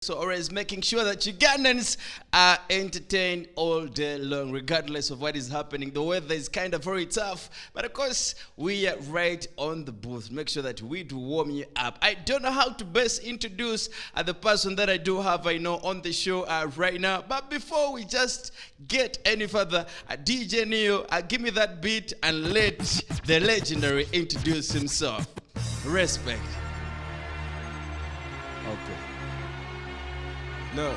So always making sure that Ugandans are entertained all day long, regardless of what is happening. The weather is kind of very tough, but of course, we are right on the booth. Make sure that we do warm you up. I don't know how to best introduce the person that I do have, on the show right now. But before we just get any further, DJ Neo, give me that beat and let the legendary introduce himself. Respect. Okay. Look.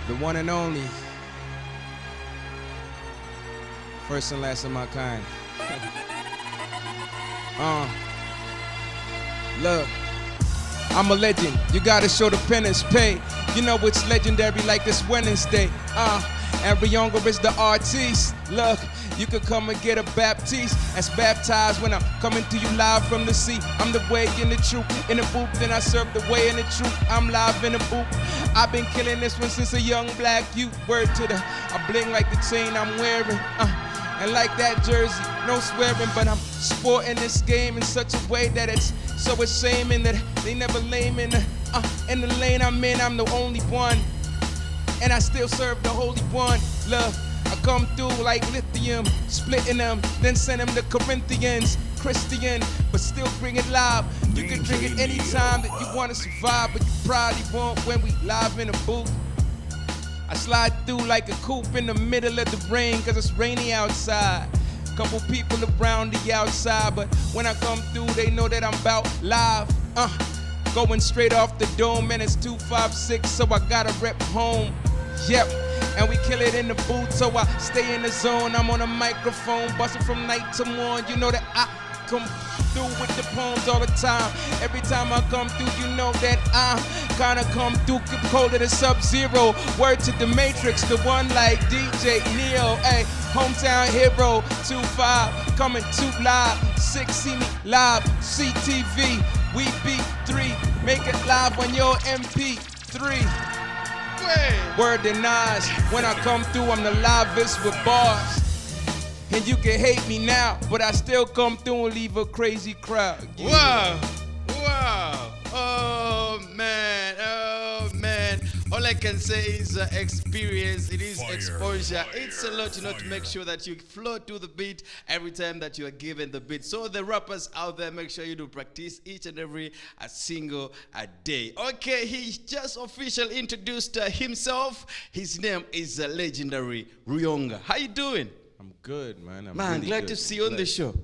The one and only. First and last of my kind. Look. I'm a legend. You gotta show the penance pay. You know it's legendary like this Wednesday. And Ruyonga is the artiste. Look, you could come and get a baptiste. As baptized when I'm coming to you live from the sea. I'm the way and the truth. In the booth, then I serve the way and the truth. I'm live in the booth. I've been killing this one since a young black youth. Word to the, I bling like the chain I'm wearing. And like that jersey, no swearing, but I'm sporting this game in such a way that it's so ashamed that they never lame in the lane I'm in. I'm the only one, and I still serve the Holy One. Love, I come through like lithium, splitting them, then send them to Corinthians. Christian, but still bring it live. You can drink it anytime that you want to survive, but you probably won't when we live in a booth. I slide through like a coupe in the middle of the rain, cause it's rainy outside. Couple people around the outside, but when I come through, they know that I'm about live. Going straight off the dome, and it's 256, so I gotta rep home. Yep, and we kill it in the booth, so I stay in the zone. I'm on a microphone, busting from night to morn. You know that I come through with the poems all the time. Every time I come through, you know that I kinda come through colder than Sub-Zero. Word to the Matrix, the one like DJ Neo. Ay, hometown hero, 2-5, coming too live. 6, see me live, CTV. We beat 3, make it live on your MP3. Word to Nas, when I come through, I'm the livest with bars. And you can hate me now, but I still come through and leave a crazy crowd. Yeah. Wow. Oh man. All I can say is experience. It is exposure. It's a lot, to make sure that you flow to the beat every time that you are given the beat. So the rappers out there, make sure you do practice each and every single day. Okay, he just officially introduced himself. His name is legendary Ruyonga. How you doing? I'm good, man. I'm really glad good. to see you on the show.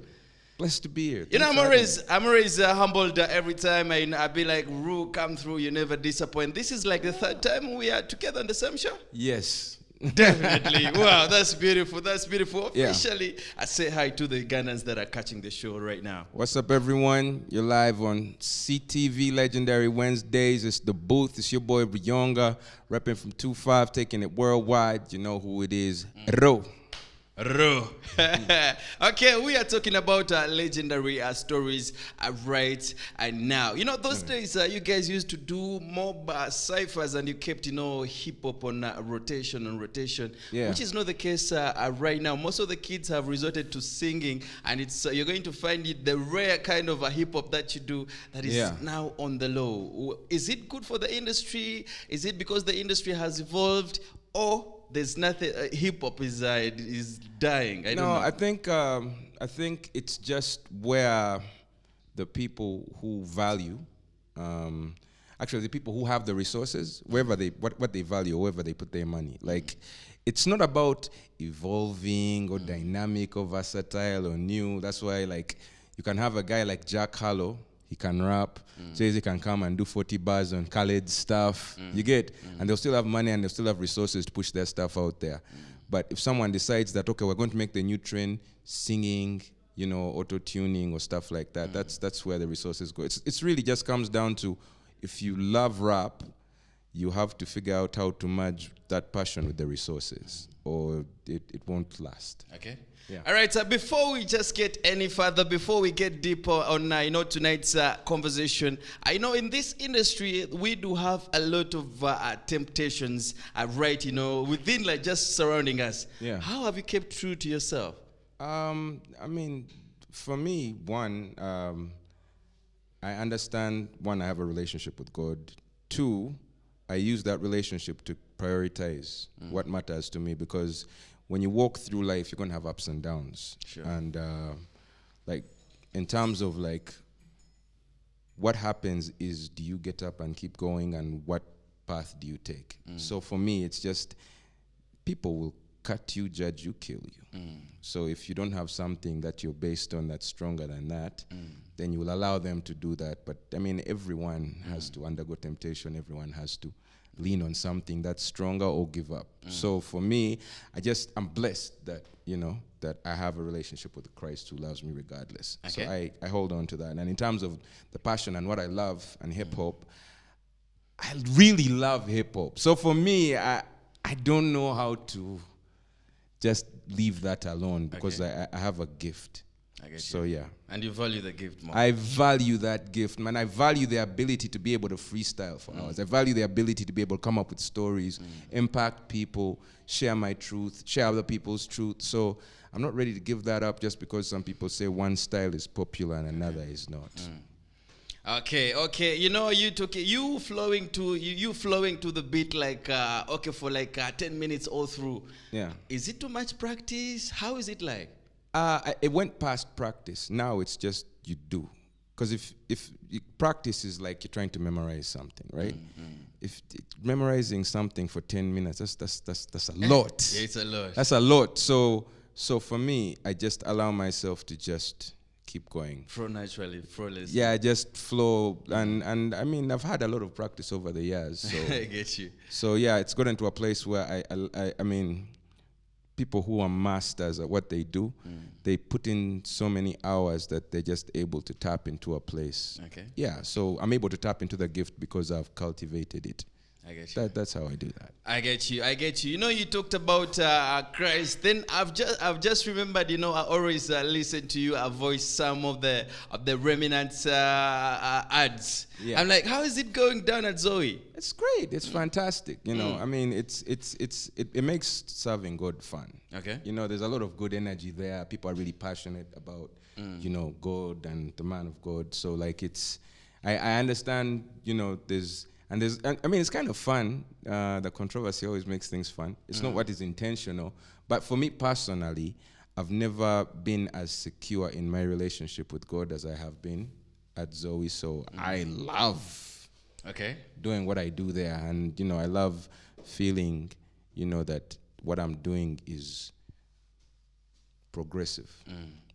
Blessed to be here. I'm always humbled every time I be like, Ru, come through, you never disappoint. This is like the third time we are together on the same show? Yes. Definitely. Wow, that's beautiful. That's beautiful. Yeah. Officially, I say hi to the Ugandans that are catching the show right now. What's up, everyone? You're live on CTV Legendary Wednesdays. It's The Booth. It's your boy Ruyonga, repping from 2-5, taking it worldwide. You know who it is. Ro. Okay, we are talking about legendary stories right now. Those days you guys used to do mob ciphers and you kept, hip-hop on rotation, which is not the case right now. Most of the kids have resorted to singing, and it's you're going to find it the rare kind of hip-hop that you do that is now on the low. Is it good for the industry? Is it because the industry has evolved, or there's nothing? Hip hop is dying. I don't know. I think it's just where the people who value, actually the people who have the resources, wherever they what they value, wherever they put their money. Like, it's not about evolving or dynamic or versatile or new. That's why, like, you can have a guy like Jack Harlow. He can rap. Jay-Z can come and do 40 bars on Khaled stuff. You get? And they'll still have money and they'll still have resources to push their stuff out there. But if someone decides that, okay, we're going to make the new trend singing, auto-tuning or stuff like that, that's where the resources go. It's really just comes down to, if you love rap, you have to figure out how to merge that passion with the resources, or it won't last. Okay. Yeah. All right, before we just get any further, before we get deeper on tonight's conversation, I know in this industry we do have a lot of temptations, right, within, like, just surrounding us. Yeah. How have you kept true to yourself? I mean, for me, one, I understand, one, I have a relationship with God. Two, I use that relationship to prioritize what matters to me, because when you walk through life, you're going to have ups and downs. Sure. And like, in terms of like, what happens is, do you get up and keep going, and what path do you take? So for me, it's just, people will cut you, judge you, kill you. So if you don't have something that you're based on that's stronger than that, then you will allow them to do that. But I mean, everyone has to undergo temptation. Everyone has to lean on something that's stronger or give up. So for me, I'm blessed that, you know, that I have a relationship with Christ who loves me regardless. Okay. So I hold on to that. And in terms of the passion and what I love and hip hop, I really love hip hop. So for me, I don't know how to just leave that alone, because I have a gift. I get So you. yeah. And you value the gift more. I value that gift, man. I value the ability to be able to freestyle for hours. I value the ability to be able to come up with stories, impact people, share my truth, share other people's truth. So I'm not ready to give that up just because some people say one style is popular and another is not. Okay. You know, you flowing to the beat like for like 10 minutes all through. Yeah. Is it too much practice? How is it like? It went past practice. Now it's just you do. Because if practice is like you're trying to memorize something, right? If memorizing something for 10 minutes, that's a lot. Yeah, it's a lot. That's a lot. So for me, I just allow myself to just keep going. Flow naturally, flawless. Yeah, I just flow. And I mean, I've had a lot of practice over the years. So I get you. So yeah, it's gotten to a place where I mean, people who are masters at what they do, they put in so many hours that they're just able to tap into a place. Okay. Yeah, so I'm able to tap into the gift because I've cultivated it. I get you. That's how I do that. I get you. You know, you talked about Christ. Then I've just remembered. You know, I always listen to you. I voice some of the remnant ads. Yeah. I'm like, how is it going down at Zoe? It's great. It's fantastic. You know, I mean, it makes serving God fun. Okay. You know, there's a lot of good energy there. People are really passionate about, you know, God and the man of God. So like, I understand. You know, I mean, it's kind of fun. The controversy always makes things fun. It's not what is intentional. But for me personally, I've never been as secure in my relationship with God as I have been at Zoe. So I love doing what I do there. And, you know, I love feeling, you know, that what I'm doing is progressive.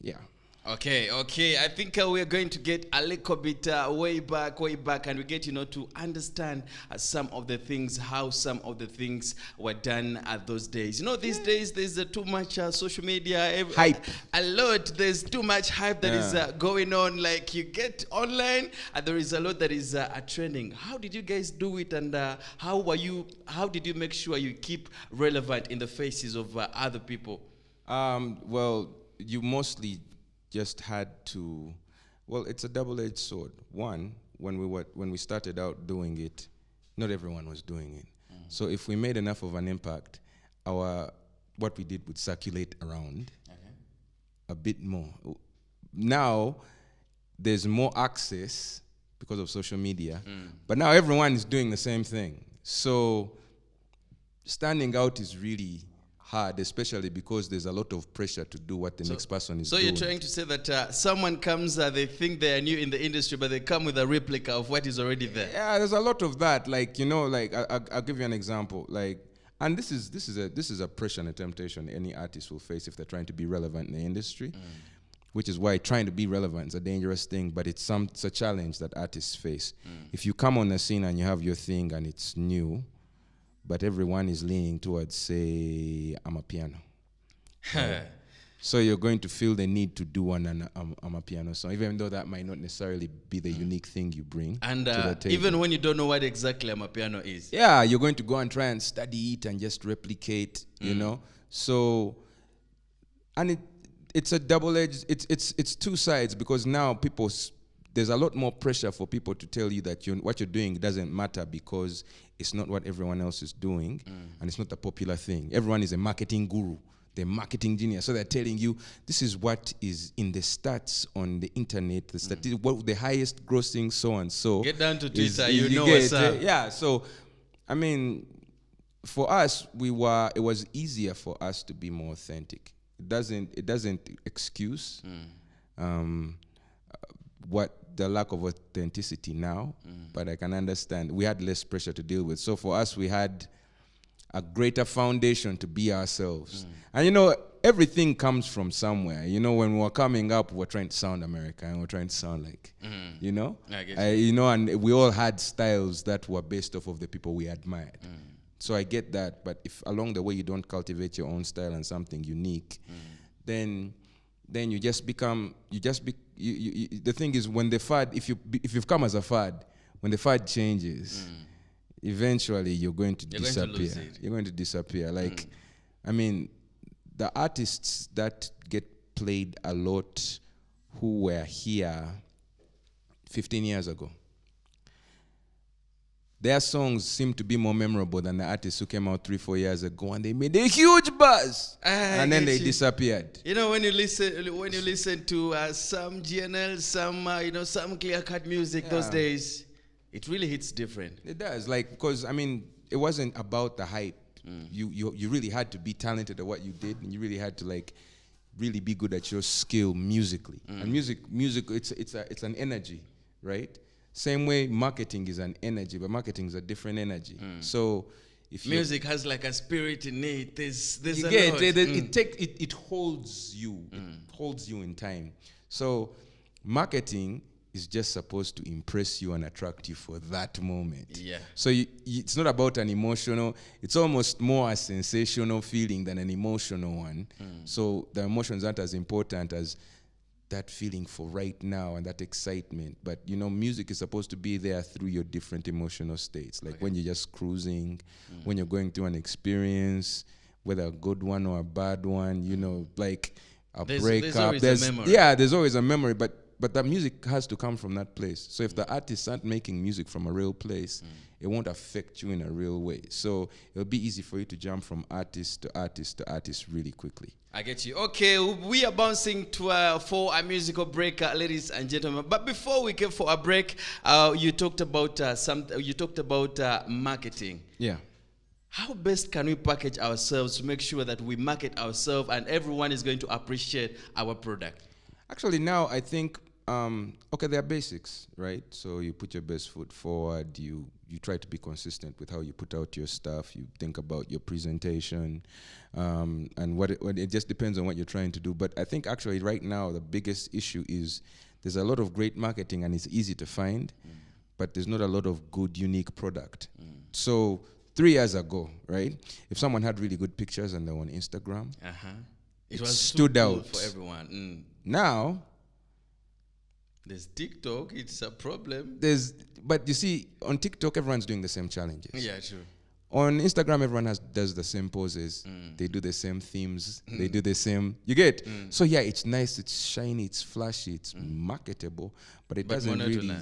Yeah. Okay. I think we're going to get a little bit way back, and we get, you know, to understand some of the things, how some of the things were done at those days. You know, these days there's too much social media hype. A lot. There's too much hype that is going on. Like, you get online, and there is a lot that is trending. How did you guys do it, and how did you make sure you keep relevant in the faces of other people? Well, you mostly just had to, well, it's a double-edged sword. One, when we started out doing it, not everyone was doing it. So if we made enough of an impact, what we did would circulate around a bit more. Now, there's more access because of social media, but now everyone is doing the same thing. So standing out is really hard, especially because there's a lot of pressure to do what the next person is doing. So you're trying to say that someone comes, they think they are new in the industry, but they come with a replica of what is already there. Yeah, there's a lot of that. Like, you know, like I'll give you an example. Like, and this is a pressure and a temptation any artist will face if they're trying to be relevant in the industry. Which is why trying to be relevant is a dangerous thing, but it's a challenge that artists face. If you come on the scene and you have your thing and it's new, but everyone is leaning towards, say, Amapiano. So you're going to feel the need to do an Amapiano song, even though that might not necessarily be the unique thing you bring to the table. Even when you don't know what exactly Amapiano is. Yeah, you're going to go and try and study it and just replicate, you know. So, and it's a double-edged, it's two sides, because now there's a lot more pressure for people to tell you that what you're doing doesn't matter because it's not what everyone else is doing, and it's not a popular thing. Everyone is a marketing guru. They're marketing genius. So they're telling you, this is what is in the stats on the internet, the what the highest grossing so and so. Get down to Twitter, you know what's up. Yeah, so, I mean, for us, it was easier for us to be more authentic. It doesn't excuse what the lack of authenticity now, but I can understand. We had less pressure to deal with. So for us, we had a greater foundation to be ourselves. And you know, everything comes from somewhere. You know, when we were coming up, we were trying to sound American. We were trying to sound like, you know? You know, and we all had styles that were based off of the people we admired. So I get that, but if along the way you don't cultivate your own style and something unique, then you just become, the thing is, when the fad, if you've come as a fad, when the fad changes, eventually you're going to disappear. You're going to disappear. Like, I mean, the artists that get played a lot who were here 15 years ago, their songs seem to be more memorable than the artists who came out 3-4 years ago and they made a huge buzz and then they disappeared. You know, when you listen to some GNL, some clear-cut music those days, it really hits different. It does, like, because I mean, it wasn't about the hype. You really had to be talented at what you did, and you really had to like really be good at your skill musically. And music, it's an energy, right? Same way marketing is an energy, but marketing is a different energy. So if music has like a spirit in it, there's you a get lot. it holds you. It holds you in time. So marketing is just supposed to impress you and attract you for that moment. Yeah. So it's not about an emotional, it's almost more a sensational feeling than an emotional one. So the emotions aren't as important as that feeling for right now and that excitement. But you know, music is supposed to be there through your different emotional states. Like when you're just cruising, when you're going through an experience, whether a good one or a bad one, you know, like a breakup. There's a memory. Yeah, there's always a memory, but that music has to come from that place. So if the artists aren't making music from a real place, it won't affect you in a real way. So it'll be easy for you to jump from artist to artist to artist really quickly. I get you. Okay, we are bouncing to for a musical break, ladies and gentlemen. But before we go for a break, you talked about marketing. Yeah. How best can we package ourselves to make sure that we market ourselves and everyone is going to appreciate our product? Actually, now I think, okay, there are basics, right? So you put your best foot forward, you try to be consistent with how you put out your stuff, you think about your presentation, and what it just depends on what you're trying to do. But I think actually right now the biggest issue is there's a lot of great marketing and it's easy to find, but there's not a lot of good, unique product. So 3 years ago, right, if someone had really good pictures and they were on Instagram, it was stood out for everyone. Now, there's TikTok, it's a problem. But you see, on TikTok, everyone's doing the same challenges. Yeah, true. On Instagram, everyone does the same poses. They do the same themes. They do the same. You get? So yeah, it's nice, it's shiny, it's flashy, it's marketable, but it doesn't really.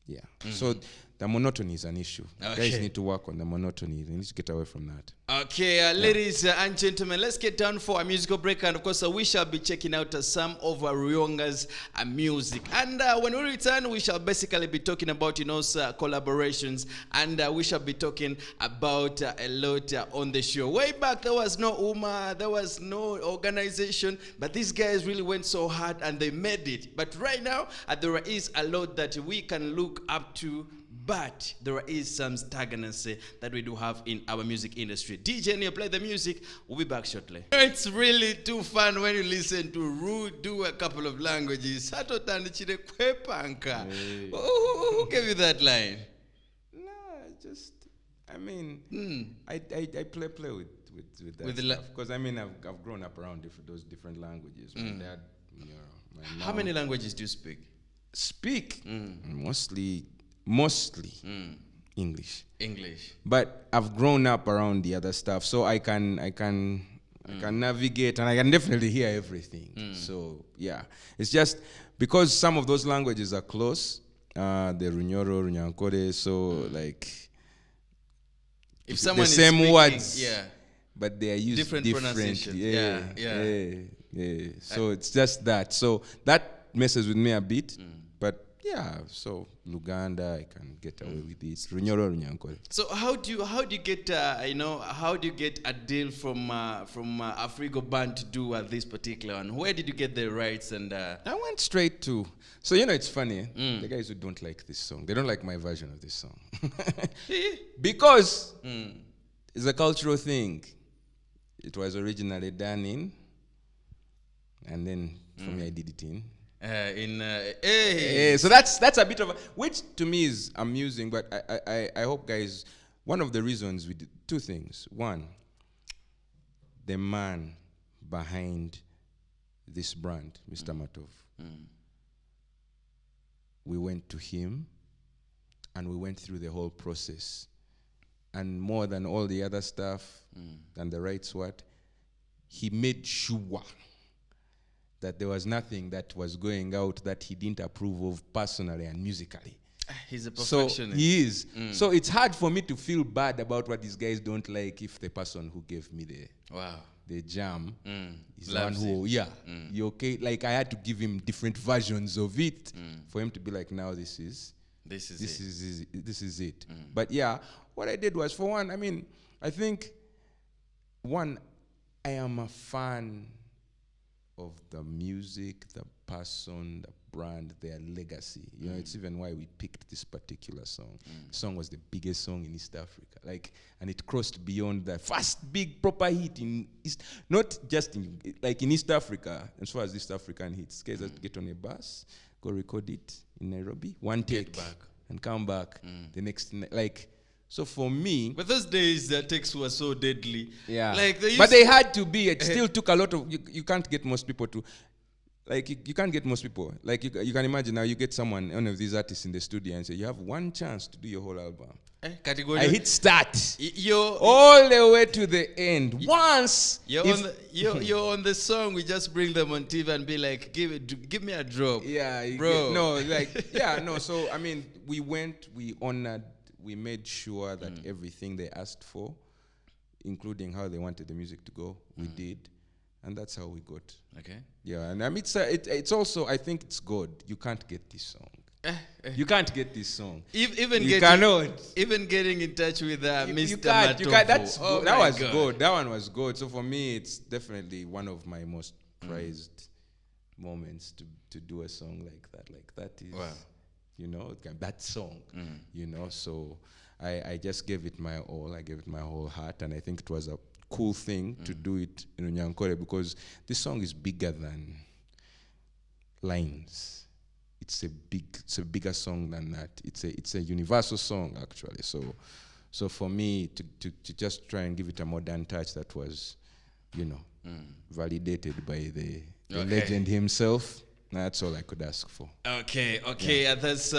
Yeah. So the monotony is an issue. Okay. Guys need to work on the monotony. They need to get away from that. Okay, ladies and gentlemen, let's get down for a musical break. And of course, we shall be checking out some of Ruyonga's music. And when we return, we shall basically be talking about, collaborations. And we shall be talking about a lot on the show. Way back, there was no UMA, there was no organization. But these guys really went so hard and they made it. But right now, there is a lot that we can look up to. But there is some stagnancy that we do have in our music industry. DJ Neil, play the music. We'll be back shortly. It's really too fun when you listen to Ru do a couple of languages. Who gave you that line? I play with that stuff. Because I've grown up around those different languages. My dad, my mom. How many languages do you speak? Mostly English. But I've grown up around the other stuff, so I can navigate and I can definitely hear everything. So yeah, it's just because some of those languages are close, the Runyoro, Runyankore, so like if someone the same is speaking, words, but they are used Different differently. pronunciations. Yeah. So it's just that. So that messes with me a bit. But yeah, so Uganda, I can get away with it. Runyoro, Runyankole. So how do you get how do you get a deal from Afrigo Band to do this particular one? Where did you get the rights and? I went straight to. So it's funny. The guys who don't like this song, they don't like my version of this song because it's a cultural thing. It was originally done in, and then for me I did it in. So that's a bit of a, which to me is amusing, but I hope guys, one of the reasons we did two things. One, the man behind this brand, Mr. Matov. We went to him and we went through the whole process. And more than all the other stuff and the rights, he made sure that there was nothing that was going out that he didn't approve of personally and musically. He's a perfectionist. So he is. So it's hard for me to feel bad about what these guys don't like if the person who gave me the jam is the one who, you okay? Like I had to give him different versions of it for him to be like, now this is it. But yeah, what I did was, for one, I think, one, I am a fan of the music, the person, the brand, their legacy. It's even why we picked this particular song. The song was the biggest song in East Africa, and it crossed beyond the first big proper hit in East, not just in East Africa. As far as East African hits, guys have to get on a bus, go record it in Nairobi, one take, and come back the next. So for me, but those days the takes were so deadly. Yeah, but they had to be. It still took a lot of. You can't get most people to. You can't get most people. You can imagine now. You get one of these artists in the studio and say, you have one chance to do your whole album. I hit start all the way to the end. Once you're on the song, we just bring them on TV and be like, give me a drop. Yeah, bro. So we went, we honored, we made sure that everything they asked for, including how they wanted the music to go, we did. And that's how we got. Okay. Yeah, and it's also, I think it's God. You can't get this song. You can't get this song. Even getting in touch with Mr. Matov. That was good. That one was good. So for me, it's definitely one of my most prized moments to do a song like that. That is, that song. So I just gave it my all. I gave it my whole heart, and I think it was a cool thing to do it in Unyankole because this song is bigger than lines. It's a bigger song than that. It's a universal song actually. So for me to just try and give it a modern touch that was, validated by the legend himself. That's all I could ask for. Okay. Yeah. That's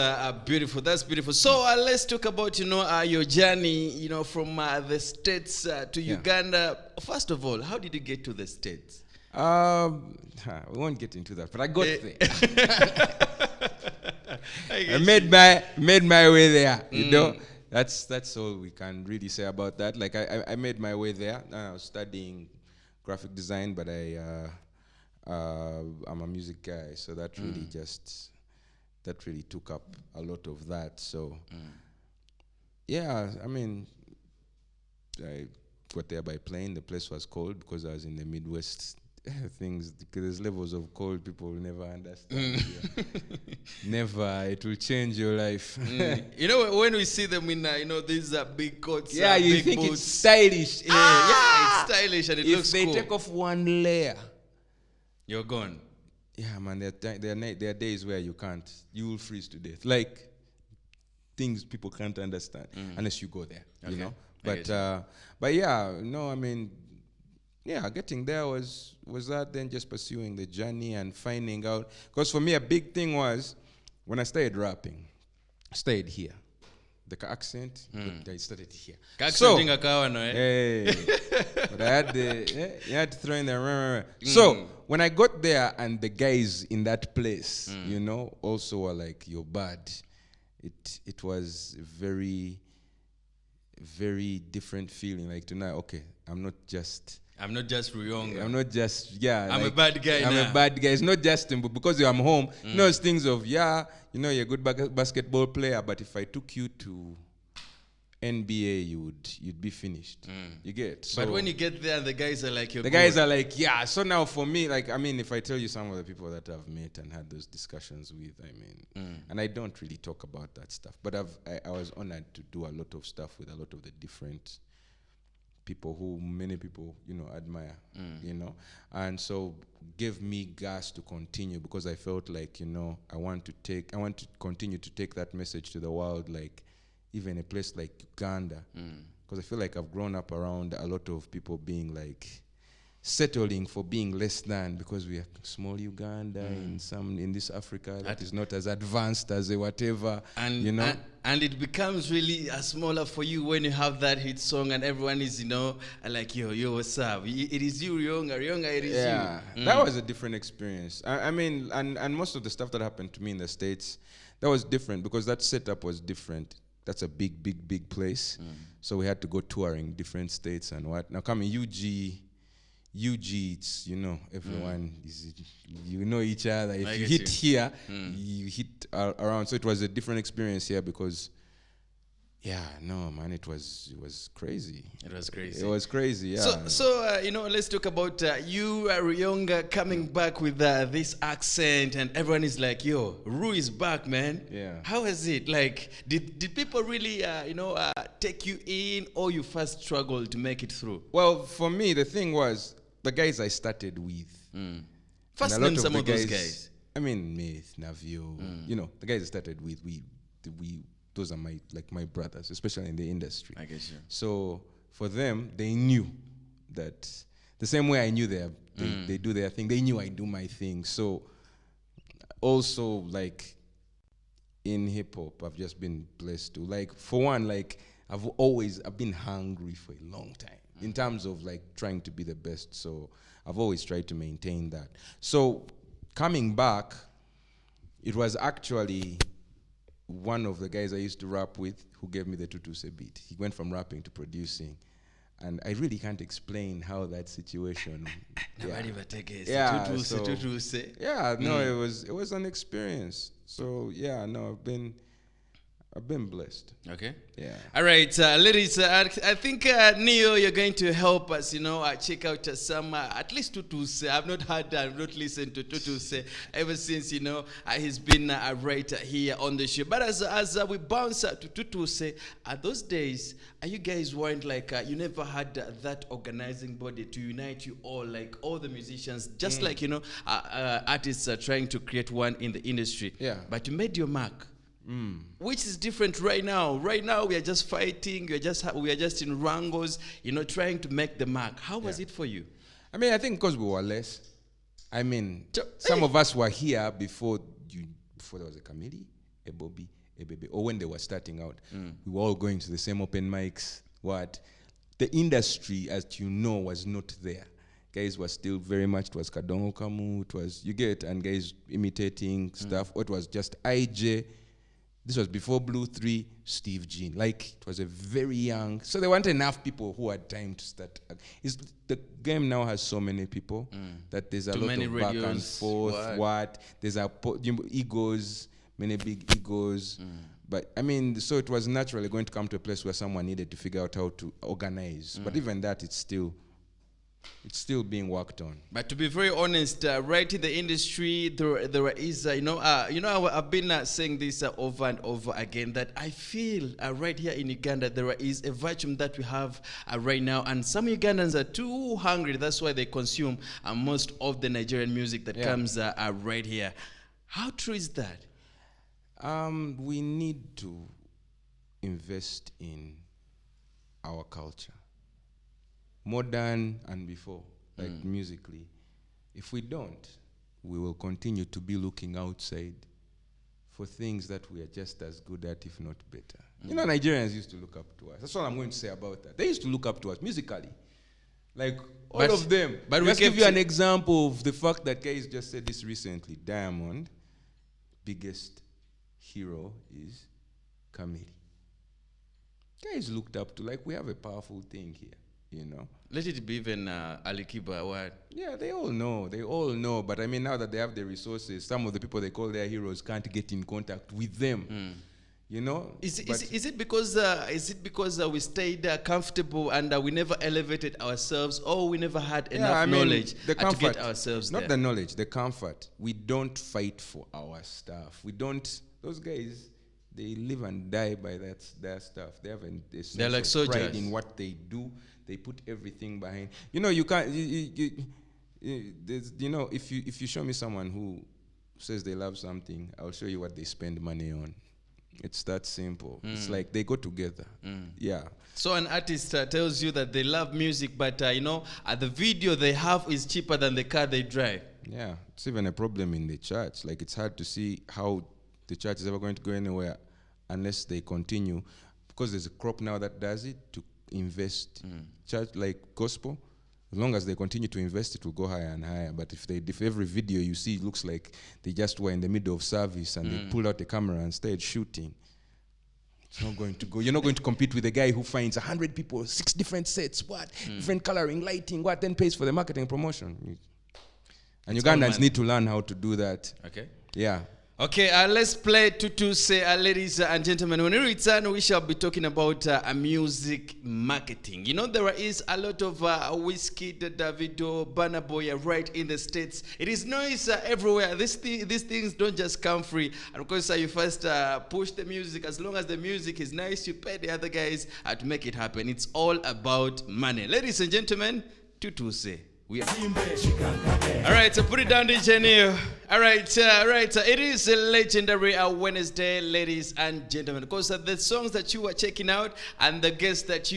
beautiful. That's beautiful. So let's talk about your journey, from the States to Uganda. First of all, how did you get to the States? We won't get into that, but I got there. I made my way there. That's all we can really say about that. I made my way there. I was studying graphic design, but I'm a music guy, so that really took up a lot of that. So I got there by plane. The place was cold because I was in the Midwest. There's levels of cold people will never understand. Never. It will change your life. When we see them in these big coats, you big think boots. it's stylish. It's stylish and it looks cool. If they take off one layer, you're gone. Yeah, man. There are days where you will freeze to death. Things people can't understand unless you go there. Getting there was that, then just pursuing the journey and finding out. Because for me, a big thing was when I started rapping, I stayed here. The accent, I started here. But I had you had to throw in there. So when I got there and the guys in that place, also were like, you're bad. It was very very different feeling. Like tonight, okay, I'm not just Ruyonga. I'm not just, yeah. I'm a bad guy I'm now. a bad guy. It's not just him, but because I'm home, you know, it's things of, yeah, you know, you're a good basketball player, but if I took you to NBA, you'd be finished. You get. So but when you get there, the guys are like, the guys are like, yeah. So now for me, like, I mean, if I tell you some of the people that I've met and had those discussions with, I mean, and I don't really talk about that stuff, but I was honored to do a lot of stuff with a lot of the different people who many people, you know, admire, you know, and so gave me gas to continue, because I felt like, you know, I want to continue to take that message to the world, like even a place like Uganda, because I feel like I've grown up around a lot of people being like settling for being less than, because we are small Uganda in this Africa that is not as advanced as a whatever, and you know. And it becomes really smaller for you when you have that hit song and everyone is, you know, like, yo, what's up? It is you, Ruyonga, it is you. That was a different experience. I mean, and most of the stuff that happened to me in the States, that was different, because that setup was different. That's a big place. So we had to go touring different states and what. Now coming UG, it's, you know, everyone is, you know each other. If you hit here, you hit around. So it was a different experience here, because, yeah, no, man, it was crazy. It was crazy. It was crazy, yeah. So you know, let's talk about you, Ruyonga, coming back with this accent, and everyone is like, yo, Ru is back, man. Yeah. How is it? Like, did people really, you know, take you in, or you first struggled to make it through? Well, for me, the thing was, the guys I started with. First name some of those guys. I mean, Myth, Navio, you know, the guys I started with, those are my brothers, especially in the industry. I guess, yeah. So for them, they knew that the same way I knew they do their thing, they knew I do my thing. So also, like, in hip hop, I've just been blessed to, like, for one, like, I've been hungry for a long time in terms of, like, trying to be the best. So I've always tried to maintain that. So coming back, it was actually one of the guys I used to rap with who gave me the Tutuse beat. He went from rapping to producing. And I really can't explain how that situation. It was an experience. So yeah, no, I've been blessed. Okay. Yeah. All right, ladies. I think Neo, you're going to help us. You know, check out some at least Tutuse. I've not listened to Tutuse ever since, you know, he's been right here on the show. But as we bounce to Tutuse, those days, you guys weren't like you never had that organizing body to unite you all, like all the musicians, just like, you know, artists are trying to create one in the industry. Yeah. But you made your mark. Which is different right now. Right now we are just fighting. We are just in wrangles, you know, trying to make the mark. How was it for you? I mean, I think because we were less. I mean, some of us were here before there was a Kamili, a Bobby, a Baby, or when they were starting out. We were all going to the same open mics. The industry, as you know, was not there. Guys were still very much, it was Kadongo Kamu, it was, you get, and guys imitating stuff. Or it was just IJ. This was before Blue 3, Steve Jean. Like, it was a very young, so there weren't enough people who had time to start. The game now has so many people that there's a lot of back and forth. There's egos, many big egos. But I mean, so it was naturally going to come to a place where someone needed to figure out how to organize. But even that, it's still being worked on. But to be very honest, right in the industry, there is, I've been saying this over and over again, that I feel right here in Uganda, there is a vacuum that we have right now. And some Ugandans are too hungry. That's why they consume most of the Nigerian music that comes right here. How true is that? We need to invest in our culture. Modern and before, like musically. If we don't, we will continue to be looking outside for things that we are just as good at, if not better. You know, Nigerians used to look up to us. That's all I'm going to say about that. They used to look up to us musically. Like, all of them. But let's give you an example of the fact that guys just said this recently. Diamond, biggest hero is Kamili. guys looked up to. Like, we have a powerful thing here, you know. Let it be even Ali Kiba. What? Yeah, they all know. They all know. But I mean, now that they have the resources, some of the people they call their heroes can't get in contact with them. You know. Is it because we stayed comfortable and we never elevated ourselves, or we never had enough knowledge the comfort, to get ourselves not there? the knowledge, the comfort. We don't fight for our stuff. We don't. Those guys, they live and die by their stuff. They have a sense They're like of soldiers. pride in what they do. They put everything behind. You know, you can't. You know, if you show me someone who says they love something, I'll show you what they spend money on. It's that simple. It's like they go together. Yeah. So an artist tells you that they love music, but the video they have is cheaper than the car they drive. Yeah, it's even a problem in the church. Like, it's hard to see how the church is ever going to go anywhere unless they continue, because there's a crop now that does it, to invest. Church, like gospel, as long as they continue to invest, it will go higher and higher. But if every video you see looks like they just were in the middle of service and they pulled out the camera and started shooting, it's not going to go. You're not going to compete with a guy who finds 100 people, 6 different sets, different coloring, lighting, then pays for the marketing promotion. And Ugandans need to learn how to do that. Okay. Yeah. Okay, let's play Tutu Say, ladies and gentlemen. When we return, we shall be talking about music marketing. You know, there is a lot of Whiskey, Davido, Burna Boy right in the States. It is noise everywhere. These things don't just come free. And of course, you first push the music. As long as the music is nice, you pay the other guys to make it happen. It's all about money. Ladies and gentlemen, Tutu Say. All right, so put it down, DJ Neil. All right. It is a legendary Wednesday, ladies and gentlemen. Of course, the songs that you are checking out and the guest that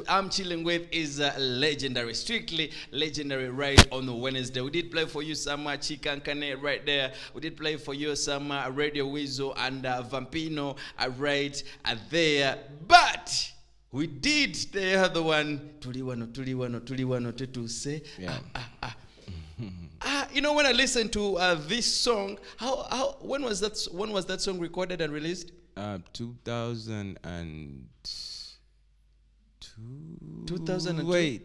I'm chilling with is legendary, strictly legendary, right on the Wednesday. We did play for you some Chikankane right there. We did play for you some Radio Weasel and Vampino right there, but we did the other one. Tuliwano Tutu Say. Yeah. You know, when I listened to this song, when was that song recorded and released? 2002. Wait,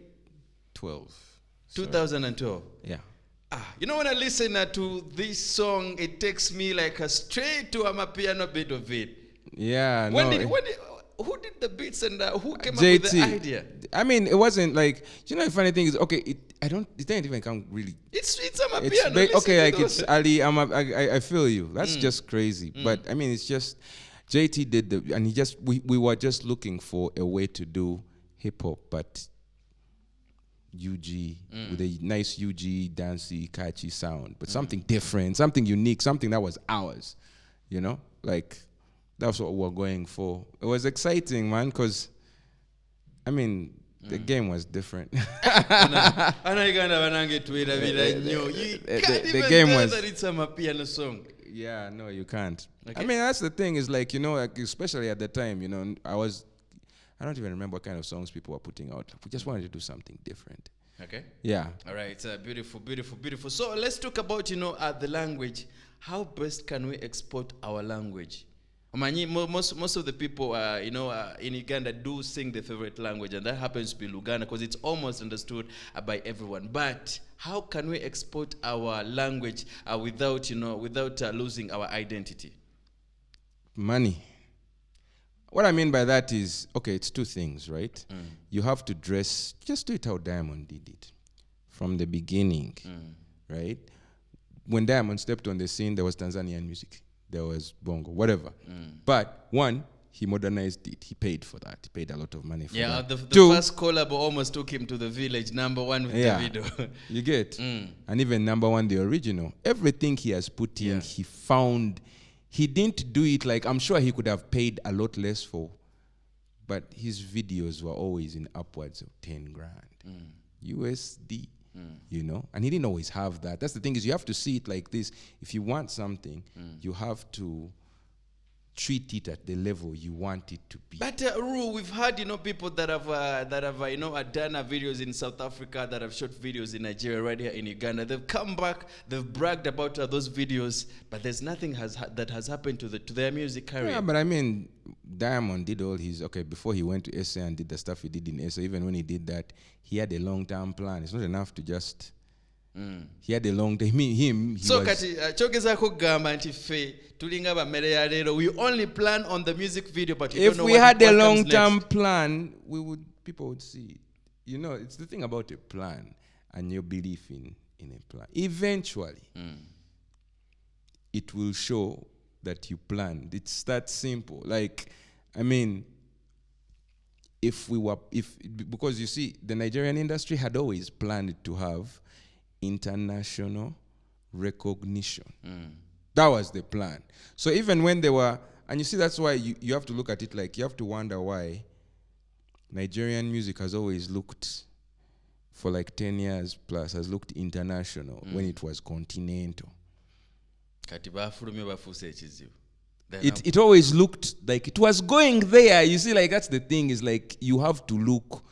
12. 2012. Yeah. You know, when I listen to this song, it takes me like straight to a piano bit of it. Yeah. Who did the beats and who came up JT. with the idea? I mean, it wasn't like, the funny thing is, okay, it didn't even come really. It's a piano. Okay, like it's Ali. I feel you. That's just crazy. But I mean, it's just JT did and we were just looking for a way to do hip hop, but UG with a nice UG dancey, catchy sound, but something different, something unique, something that was ours. Like. That's what we're going for. It was exciting, man, because, I mean, the game was different. The game was. That it's a piano song. Yeah, no, you can't. Okay. I mean, that's the thing is like, like especially at the time, I don't even remember what kind of songs people were putting out. We just wanted to do something different. Okay. Yeah. All right. Beautiful. So let's talk about, the language. How best can we export our language? Most of the people, in Uganda do sing their favorite language, and that happens to be Luganda because it's almost understood by everyone. But how can we export our language without losing our identity? Money. What I mean by that is, okay, it's two things, right? You have to dress, just do it how Diamond did it from the beginning, right? When Diamond stepped on the scene, there was Tanzanian music. There was bongo, whatever. But one, he modernized it. He paid for that. He paid a lot of money for that. Yeah, the first collab almost took him to the village, #1 with Davido. You get? And even #1, the original. Everything he has put in, he found. He didn't do it like, I'm sure he could have paid a lot less for, but his videos were always in upwards of 10 grand. USD. And he didn't always have that. That's the thing is you have to see it like this. If you want something, you have to treat it at the level you want it to be. But Ru, we've had people that have done videos in South Africa, that have shot videos in Nigeria, right here in Uganda. They've come back, they've bragged about those videos, but there's nothing that has happened to their music career. Yeah, but I mean, Diamond did all his before he went to SA and did the stuff he did in SA. Even when he did that, he had a long-term plan. It's not enough to just. He had a long time. He so was, kati chogezako gamba nti fe tulinga ba mere ya lero, we only plan on the music video, but you don't know if we had a what long-term plan, people would see it. You know, it's the thing about a plan and your belief in a plan. Eventually, it will show that you planned. It's that simple. Like, I mean, because you see, the Nigerian industry had always planned to have international recognition. That was the plan. So even when they were, and you see, that's why you have to look at it like, you have to wonder why Nigerian music has always looked, for like 10 years plus, has looked international when it was continental. It always looked like it was going there. You see, like, that's the thing, is like, you have to look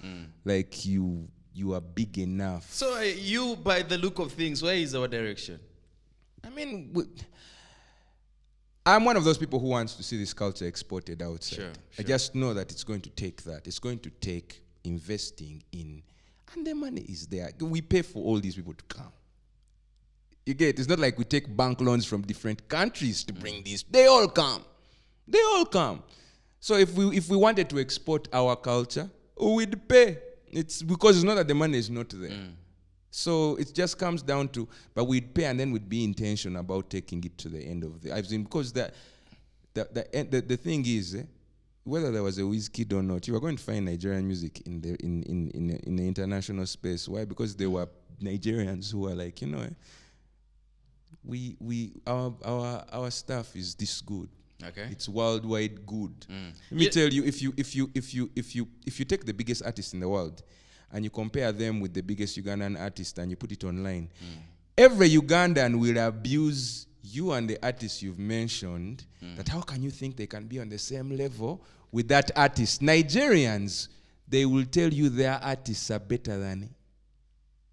like you are big enough. So you, by the look of things, where is our direction? I mean, I'm one of those people who wants to see this culture exported outside. Sure. I just know that it's going to take that. It's going to take investing in, and the money is there. We pay for all these people to come. You get, it's not like we take bank loans from different countries to bring these. They all come. They all come. So if we wanted to export our culture, we'd pay. It's because it's not that the money is not there. So it just comes down to, but we'd pay, and then we'd be intentional about taking it to the end of the. I've seen, because the thing is, whether there was a Wizkid or not, you are going to find Nigerian music in the international space. Why? Because there were Nigerians who were like, our stuff is this good. Okay. It's worldwide good. Let me tell you, if you take the biggest artist in the world and you compare them with the biggest Ugandan artist and you put it online, every Ugandan will abuse you and the artist you've mentioned. That how can you think they can be on the same level with that artist? Nigerians, they will tell you their artists are better than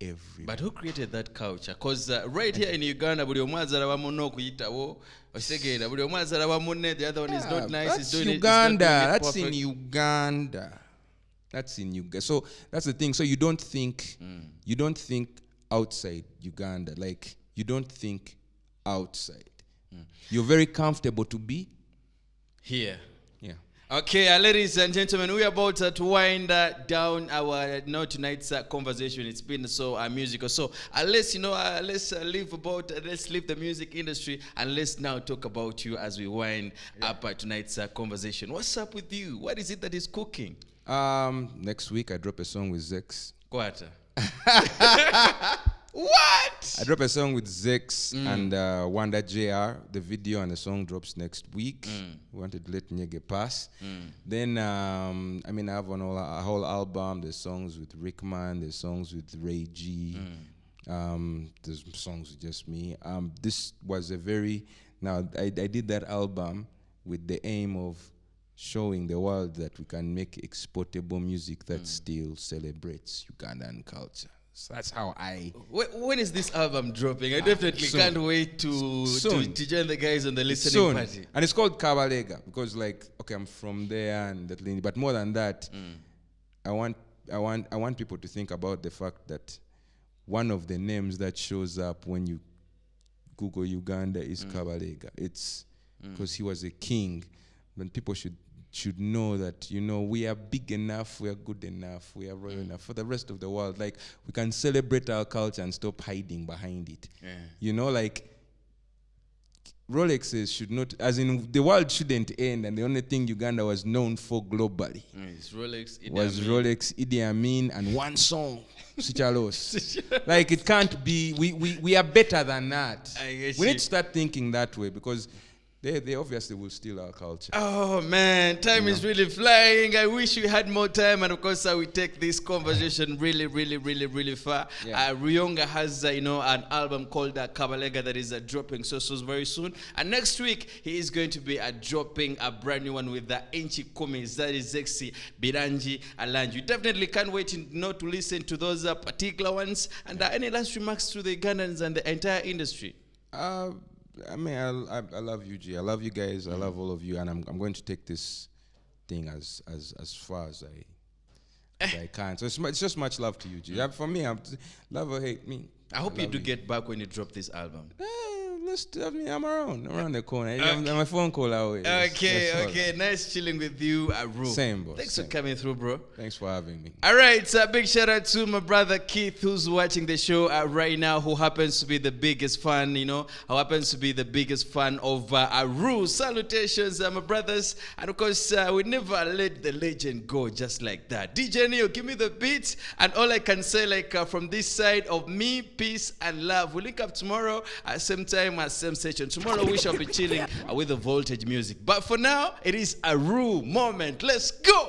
everybody. But who created that culture? Because right here in Uganda, buli omwaza la bamuno kuyitawo osegera buli omwaza la bamunne, the other one is not nice. That's Uganda. That's in Uganda. That's in Uganda. So that's the thing. So you don't think outside Uganda. Like, you don't think outside. You're very comfortable to be here. Yeah. Okay, ladies and gentlemen, we are about to wind down our tonight's conversation. It's been so musical. So let's leave the music industry, and let's now talk about you as we wind up tonight's conversation. What's up with you? What is it that is cooking? Next week I drop a song with Zex. What? What? I drop a song with Zex and Wanda JR. The video and the song drops next week. We wanted to let Nyege pass. Then, I have a whole album. There's songs with Rickman. There's songs with Ray G. There's songs with just me. This was I did that album with the aim of showing the world that we can make exportable music that still celebrates Ugandan culture. So that's how I. When is this album dropping? I definitely can't wait to join the guys on the listening party. And it's called Kabalega because, I'm from there and that. But more than that, I want people to think about the fact that one of the names that shows up when you Google Uganda is Kabalega. It's because he was a king. Then people should know that, we are big enough, we are good enough, we are royal enough for the rest of the world. Like, we can celebrate our culture and stop hiding behind it. Rolexes should not, as in, the world shouldn't end, and the only thing Uganda was known for globally was Rolex, Idi Amin, and one song, Sichalos. Like, it can't be, we are better than that. We need to start thinking that way, because They obviously will steal our culture. Oh man, time is really flying. I wish we had more time, and of course, we take this conversation really far. Yeah. Ruyonga has, an album called Kabalega that is dropping so very soon. And next week, he is going to be dropping a brand new one with the Inchi Komis, that is Zexi, Biranji, Alanji. You definitely can't wait to listen to those particular ones. And any last remarks to the Ugandans and the entire industry? I mean, I love you, G. I love you guys. I love all of you, and I'm going to take this thing as far as I can. So it's just much love to you, G. For me, love or hate me. I hope you do get back when you drop this album. I'm around the corner. Okay. My phone call out. Okay. Nice chilling with you, Aru. Same, bro. Thanks for coming through, bro. Thanks for having me. All right, so big shout out to my brother Keith, who's watching the show right now, who happens to be the biggest fan, who happens to be the biggest fan of Aru. Salutations, my brothers. And of course, we never let the legend go just like that. DJ Neo, give me the beats. And all I can say, from this side of me, peace and love. We'll link up tomorrow at same time, at same session. Tomorrow we shall be chilling with the Voltage music. But for now, it is a Aru moment. Let's go!